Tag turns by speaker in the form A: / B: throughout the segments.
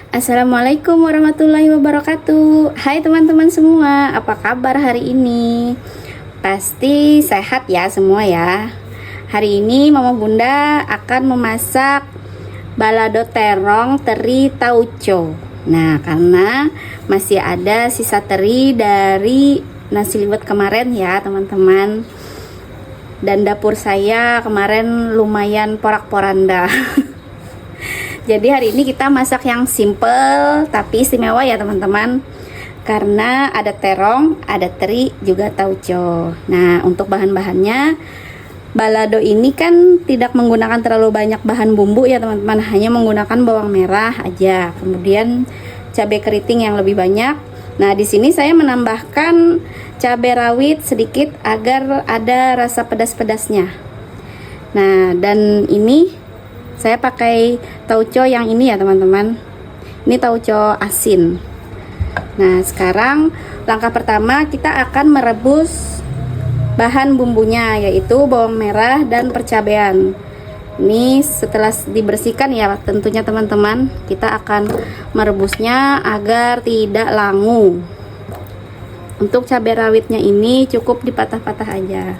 A: Assalamualaikum warahmatullahi wabarakatuh. Hai teman-teman semua, apa kabar hari ini? Pasti sehat ya semua ya. Hari ini Mama Bunda akan memasak balado terong teri tauco. Nah, karena masih ada sisa teri dari nasi liwet kemarin ya teman-teman. Dan dapur saya kemarin lumayan porak-poranda. Jadi hari ini kita masak yang simple tapi istimewa ya teman-teman. Karena ada terong, ada teri, juga tauco. Nah, untuk bahan-bahannya, balado ini kan tidak menggunakan terlalu banyak bahan bumbu ya teman-teman. Hanya menggunakan bawang merah aja. Kemudian cabai keriting yang lebih banyak. Nah, di sini saya menambahkan cabai rawit sedikit agar ada rasa pedas-pedasnya. Nah, dan ini saya pakai tauco yang ini ya teman-teman. Ini tauco asin. Nah, sekarang langkah pertama kita akan merebus bahan bumbunya, yaitu bawang merah dan percabean. Ini setelah dibersihkan ya tentunya teman-teman, kita akan merebusnya agar tidak langu. Untuk cabai rawitnya ini cukup dipatah-patah aja.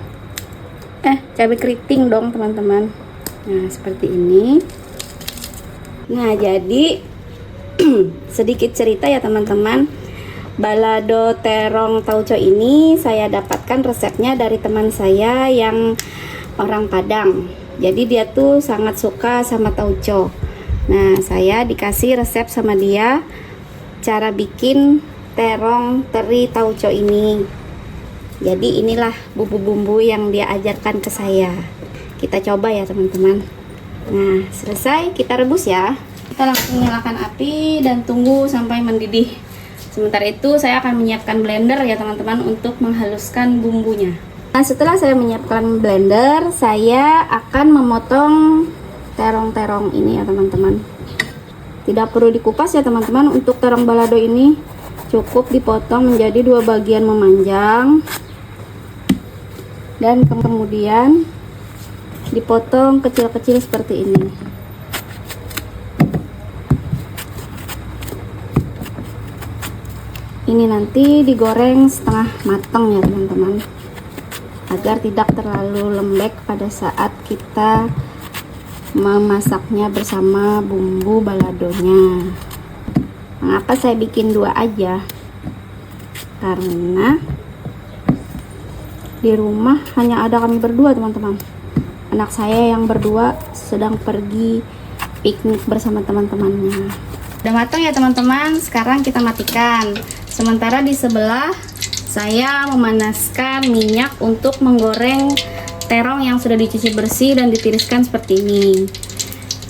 A: Cabai keriting dong teman-teman. Nah, seperti ini. Nah, jadi sedikit cerita ya teman-teman. Balado terong tauco ini saya dapatkan resepnya dari teman saya yang orang Padang. Jadi dia tuh sangat suka sama tauco. Nah, saya dikasih resep sama dia cara bikin terong teri tauco ini. Jadi inilah bumbu-bumbu yang dia ajarkan ke saya. Kita coba ya teman-teman. Nah, selesai kita rebus ya. Kita langsung nyalakan api dan tunggu sampai mendidih. Sementara itu saya akan menyiapkan blender ya teman-teman untuk menghaluskan bumbunya. Nah, setelah saya menyiapkan blender, saya akan memotong terong-terong ini ya teman-teman. Tidak perlu dikupas ya teman-teman. Untuk terong balado ini cukup dipotong menjadi dua bagian memanjang. Dan kemudian dipotong kecil-kecil seperti ini. Ini nanti digoreng setengah matang ya teman-teman, agar tidak terlalu lembek pada saat kita memasaknya bersama bumbu baladonya. Mengapa saya bikin dua aja? Karena di rumah hanya ada kami berdua teman-teman. Anak saya yang berdua sedang pergi piknik bersama teman-temannya. Udah matang ya teman-teman, sekarang kita matikan. Sementara di sebelah saya memanaskan minyak untuk menggoreng terong yang sudah dicuci bersih dan ditiriskan seperti ini.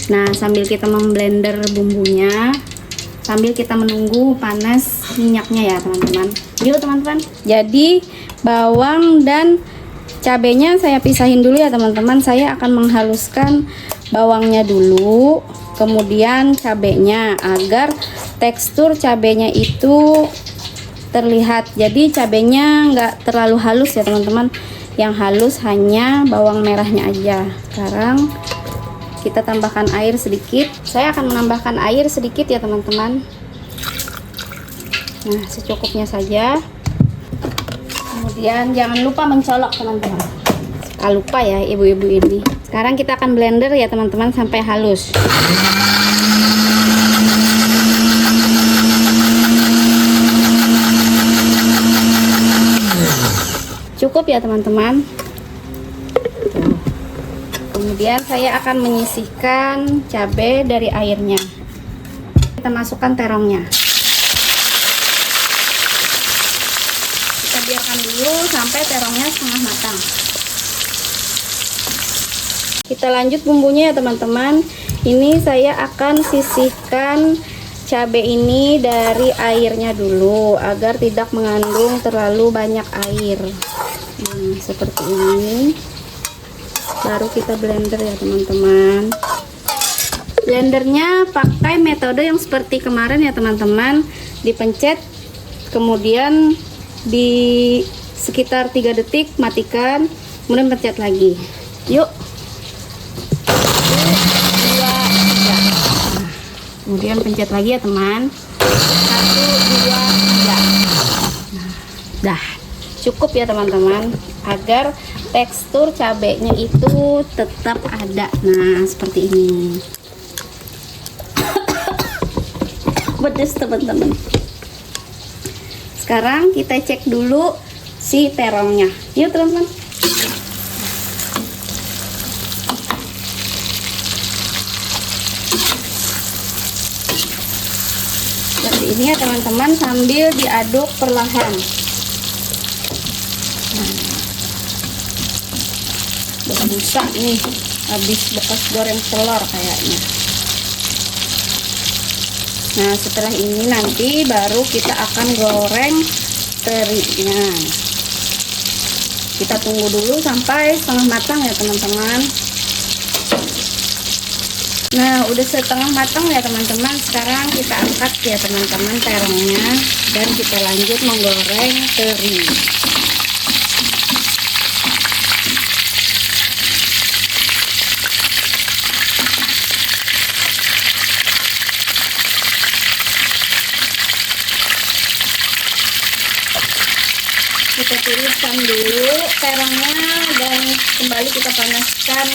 A: Nah, sambil kita memblender bumbunya, sambil kita menunggu panas minyaknya ya teman-teman. Yuk teman-teman. Jadi bawang dan cabenya saya pisahin dulu ya teman-teman. Saya akan menghaluskan bawangnya dulu, kemudian cabenya, agar tekstur cabenya itu terlihat. Jadi cabenya nggak terlalu halus ya teman-teman. Yang halus hanya bawang merahnya aja. Sekarang kita tambahkan air sedikit. Saya akan menambahkan air sedikit ya teman-teman. Nah, secukupnya saja. Kemudian jangan lupa mencolok teman-teman. Suka lupa ya ibu-ibu ini. Sekarang kita akan blender ya teman-teman sampai halus. Cukup ya teman-teman. Kemudian saya akan menyisihkan cabai dari airnya. Kita masukkan terongnya. Kita biarkan dulu sampai terongnya setengah matang. Kita lanjut bumbunya ya teman-teman. Ini saya akan sisihkan cabai ini dari airnya dulu agar tidak mengandung terlalu banyak air. Seperti ini. Baru kita blender ya teman-teman. Blendernya pakai metode yang seperti kemarin ya teman-teman. Dipencet, kemudian di sekitar 3 detik matikan, kemudian pencet lagi. Yuk. 1, 2, 3. Kemudian pencet lagi ya teman. 1, 2, 3. Nah, dah cukup ya teman-teman, agar tekstur cabenya itu tetap ada. Nah seperti ini. Pedes teman-teman. Sekarang kita cek dulu si terongnya. Yuk teman-teman. Seperti ini ya teman-teman, sambil diaduk perlahan. Busa nih, habis bekas goreng telur kayaknya. Nah setelah ini nanti baru kita akan goreng terinya. Kita tunggu dulu sampai setengah matang ya teman-teman. Nah udah setengah matang ya teman-teman. Sekarang kita angkat ya teman-teman terongnya, dan kita lanjut menggoreng teri. Kita tiriskan dulu terongnya dan kembali kita panaskan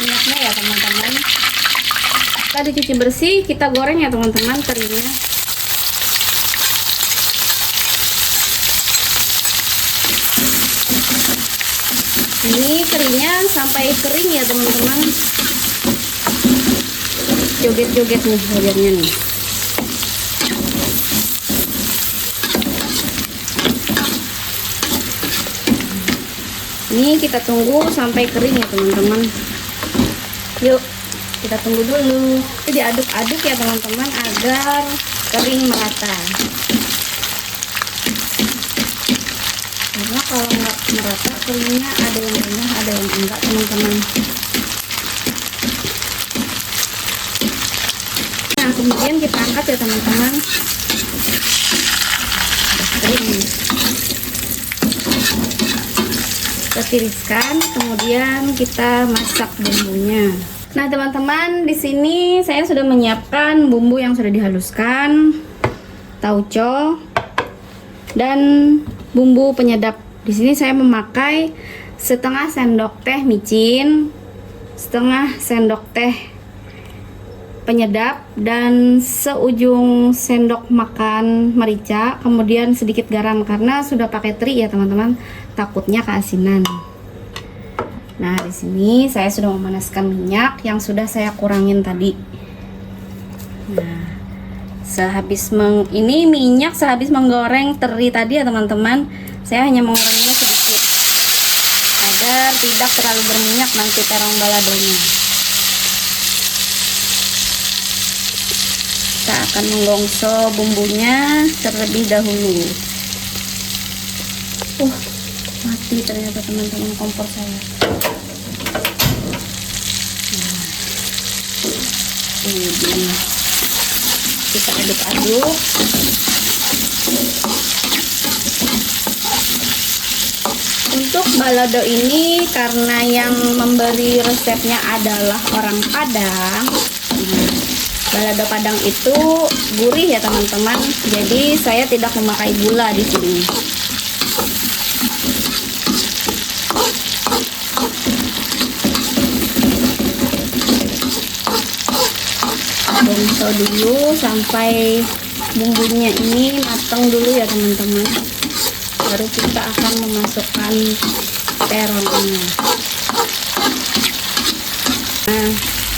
A: minyaknya ya teman-teman. Tadi cuci bersih, kita goreng ya teman-teman terinya. Ini terinya sampai kering ya teman-teman. Joget-joget nih wajarnya nih. Ini kita tunggu sampai kering ya teman-teman. Yuk kita tunggu dulu. Ini diaduk-aduk ya teman-teman agar kering merata. Karena kalau nggak merata keringnya ada yang rendah, ada yang enggak teman-teman. Nah kemudian kita angkat ya teman-teman. Kering. Kita tiriskan, kemudian kita masak bumbunya. Nah teman-teman, di sini saya sudah menyiapkan bumbu yang sudah dihaluskan, tauco dan bumbu penyedap. Di sini saya memakai setengah sendok teh micin, setengah sendok teh penyedap, dan seujung sendok makan merica, kemudian sedikit garam karena sudah pakai teri ya teman-teman, takutnya keasinan. Nah, di sini saya sudah memanaskan minyak yang sudah saya kurangin tadi. Nah, ini minyak sehabis menggoreng teri tadi ya teman-teman, saya hanya menguranginya sedikit agar tidak terlalu berminyak nanti terong baladonya. Kita akan menggongso bumbunya terlebih dahulu. Mati ternyata teman-teman kompor saya. Ini kita aduk-aduk. Untuk balado ini karena yang memberi resepnya adalah orang Padang. Balado Padang itu gurih ya teman-teman. Jadi saya tidak memakai gula di sini. Gongso dulu sampai bumbunya ini matang dulu ya teman-teman, baru kita akan memasukkan terongnya. Nah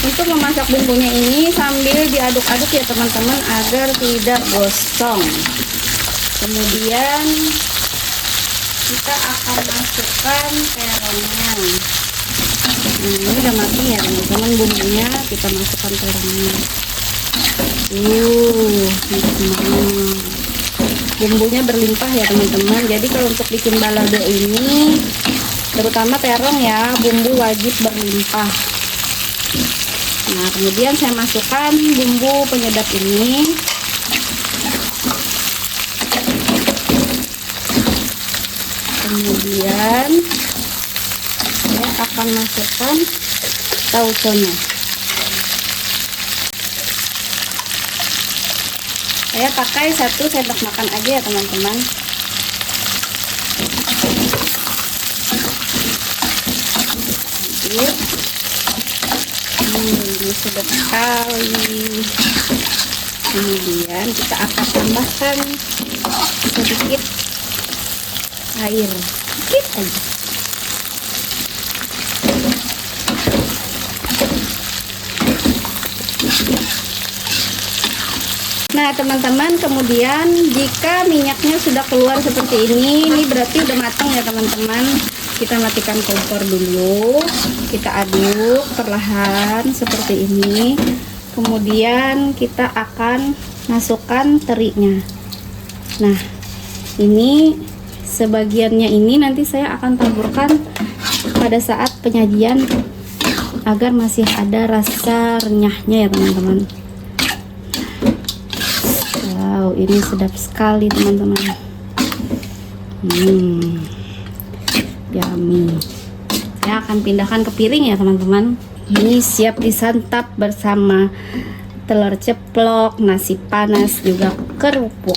A: untuk memasak bumbunya ini sambil diaduk-aduk ya teman-teman agar tidak gosong. Kemudian kita akan masukkan terongnya. Nah ini udah matang ya teman-teman bumbunya, kita masukkan terongnya. Bumbunya berlimpah ya teman-teman. Jadi kalau untuk bikin balado ini, terutama terong ya, bumbu wajib berlimpah. Nah kemudian saya masukkan bumbu penyedap ini. Kemudian saya akan masukkan tauconya. Saya pakai 1 sendok makan aja ya teman-teman. Ini sudah sekali. Kemudian kita akan tambahkan sedikit air, sedikit aja. Nah teman-teman, kemudian jika minyaknya sudah keluar seperti ini berarti udah matang ya teman-teman. Kita matikan kompor dulu, kita aduk perlahan seperti ini. Kemudian kita akan masukkan terinya. Nah ini sebagiannya ini nanti saya akan taburkan pada saat penyajian agar masih ada rasa renyahnya ya teman-teman. Wow, ini sedap sekali teman-teman. Yummy. Saya akan pindahkan ke piring ya teman-teman. Ini siap disantap bersama telur ceplok, nasi panas, juga kerupuk.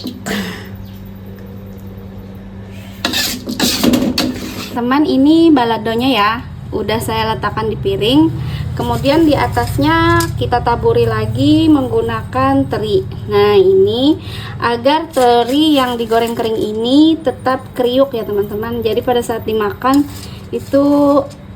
A: Teman, ini baladonya ya, udah saya letakkan di piring. Kemudian di atasnya kita taburi lagi menggunakan teri. Nah ini agar teri yang digoreng kering ini tetap kriuk ya teman-teman. Jadi pada saat dimakan itu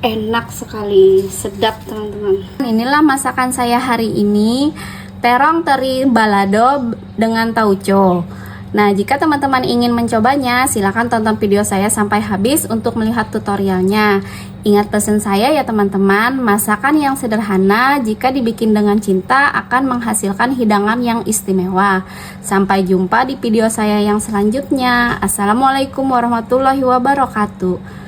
A: enak sekali, sedap teman-teman. Inilah masakan saya hari ini, terong teri balado dengan tauco. Nah jika teman-teman ingin mencobanya, silahkan tonton video saya sampai habis untuk melihat tutorialnya. Ingat pesan saya ya teman-teman, masakan yang sederhana jika dibikin dengan cinta akan menghasilkan hidangan yang istimewa. Sampai jumpa di video saya yang selanjutnya. Assalamualaikum warahmatullahi wabarakatuh.